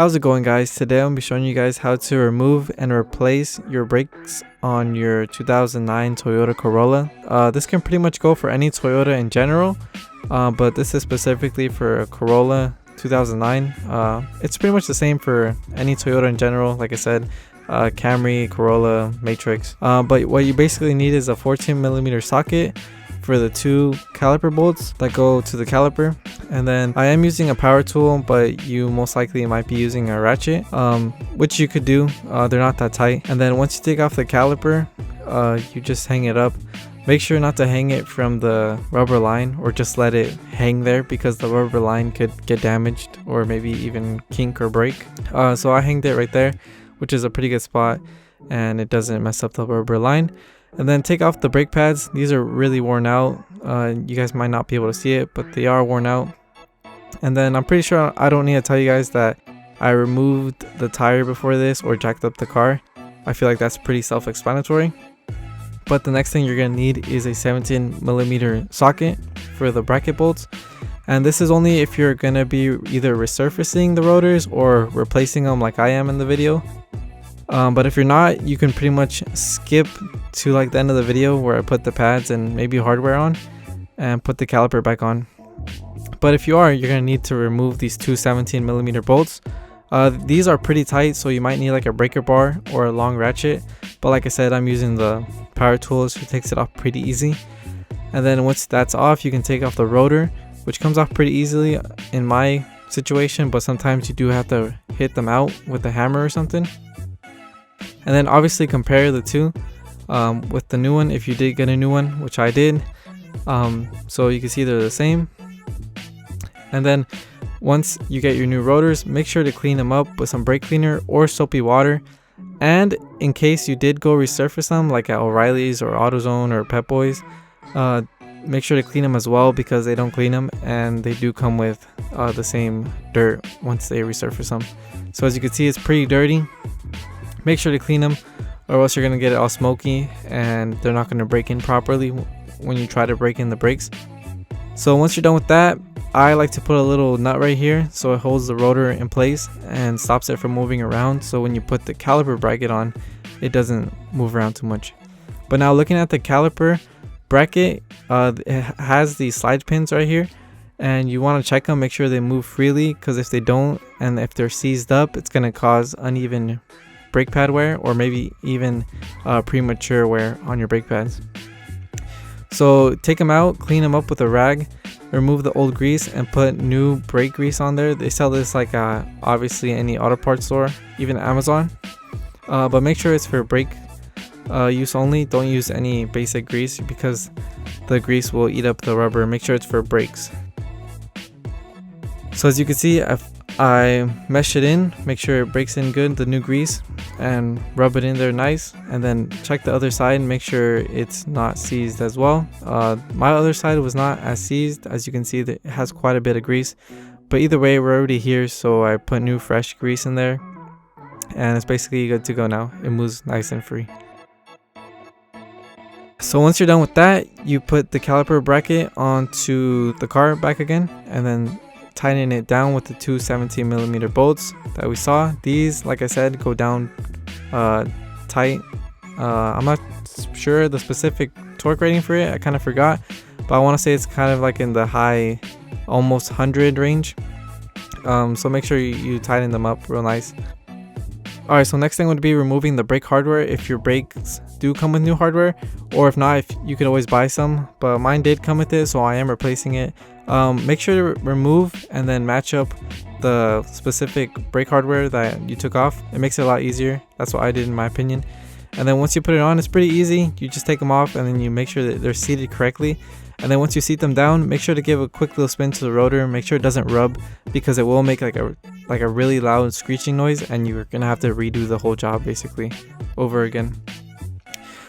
How's it going, guys? Today I'm going to be showing you guys how to remove and replace your brakes on your 2009 Toyota Corolla. This can pretty much go for any Toyota in general, but this is specifically for a Corolla 2009. It's pretty much the same for any Toyota in general, like I said, Camry, Corolla, Matrix. But what you basically need is a 14mm socket for the two caliper bolts that go to the caliper, and then I am using a power tool, but you most likely might be using a ratchet, which you could do. They're not that tight. And then once you take off the caliper, you just hang it up. Make sure not to hang it from the rubber line, or just let it hang there, because the rubber line could get damaged or maybe even kink or break. So I hanged it right there, which is a pretty good spot, and it doesn't mess up the rubber line. And then take off the brake pads. These are really worn out. You guys might not be able to see it, but they are worn out. And then I'm pretty sure I don't need to tell you guys that I removed the tire before this or jacked up the car. I feel like that's pretty self-explanatory. But the next thing you're going to need is a 17mm socket for the bracket bolts. And this is only if you're going to be either resurfacing the rotors or replacing them like I am in the video. But if you're not, you can pretty much skip to like the end of the video where I put the pads and maybe hardware on and put the caliper back on. But if you are, you're going to need to remove these two 17mm bolts. These are pretty tight, so you might need like a breaker bar or a long ratchet. But like I said, I'm using the power tool, so it takes it off pretty easy. And then once that's off, you can take off the rotor, which comes off pretty easily in my situation, but sometimes you do have to hit them out with a hammer or something. And then obviously compare the two with the new one, if you did get a new one, which I did. So you can see they're the same. And then once you get your new rotors, make sure to clean them up with some brake cleaner or soapy water. And in case you did go resurface them, like at O'Reilly's or AutoZone or Pep Boys, make sure to clean them as well, because they don't clean them and they do come with the same dirt once they resurface them. So as you can see, it's pretty dirty. Make sure to clean them, or else you're going to get it all smoky and they're not going to break in properly when you try to break in the brakes. So once you're done with that, I like to put a little nut right here so it holds the rotor in place and stops it from moving around, so when you put the caliper bracket on, it doesn't move around too much. But now looking at the caliper bracket, it has these slide pins right here, and you want to check them, make sure they move freely, because if they don't and if they're seized up, it's going to cause uneven brake pad wear, or maybe even premature wear on your brake pads. So take them out, clean them up with a rag, remove the old grease, and put new brake grease on there. They sell this like obviously any auto parts store, even Amazon, but make sure it's for brake use only. Don't use any basic grease, because the grease will eat up the rubber. Make sure it's for brakes. So as you can see, I mesh it in, make sure it breaks in good, the new grease, and rub it in there nice. And then check the other side and make sure it's not seized as well. My other side was not as seized. As you can see, that it has quite a bit of grease, but either way, we're already here, so I put new fresh grease in there, and it's basically good to go now. It moves nice and free. So once you're done with that, you put the caliper bracket onto the car back again, and then tighten it down with the two 17mm bolts that we saw. These, like I said, go down tight. I'm not sure the specific torque rating for it, I kind of forgot, but I want to say it's kind of like in the high almost 100 range. So make sure you tighten them up real nice. Alright, so next thing would be removing the brake hardware, if your brakes do come with new hardware, or if not, if you could always buy some, but mine did come with it, so I am replacing it. Make sure to remove and then match up the specific brake hardware that you took off. It makes it a lot easier. That's what I did in my opinion. And then once you put it on, it's pretty easy. You just take them off and then you make sure that they're seated correctly. And then once you seat them down, make sure to give a quick little spin to the rotor. Make sure it doesn't rub, because it will make like a really loud screeching noise, and you're gonna have to redo the whole job basically over again.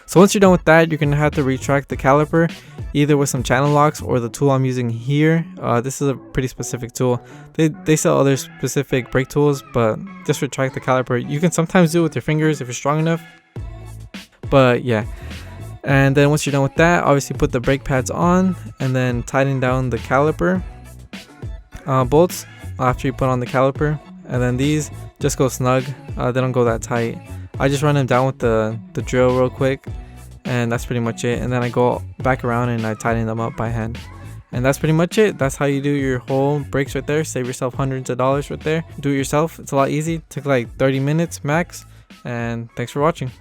So once you're done with that, you're gonna have to retract the caliper, either with some channel locks or the tool I'm using here. This is a pretty specific tool. They sell other specific brake tools, but just retract the caliper. You can sometimes do it with your fingers if you're strong enough, but yeah. And then once you're done with that, obviously put the brake pads on, and then tighten down the caliper bolts after you put on the caliper. And then these just go snug. They don't go that tight. I just run them down with the drill real quick, and that's pretty much it. And then I go back around and I tighten them up by hand. And that's pretty much it. That's how you do your whole brakes right there. Save yourself hundreds of dollars right there. Do it yourself. It's a lot easy. Took like 30 minutes max. And thanks for watching.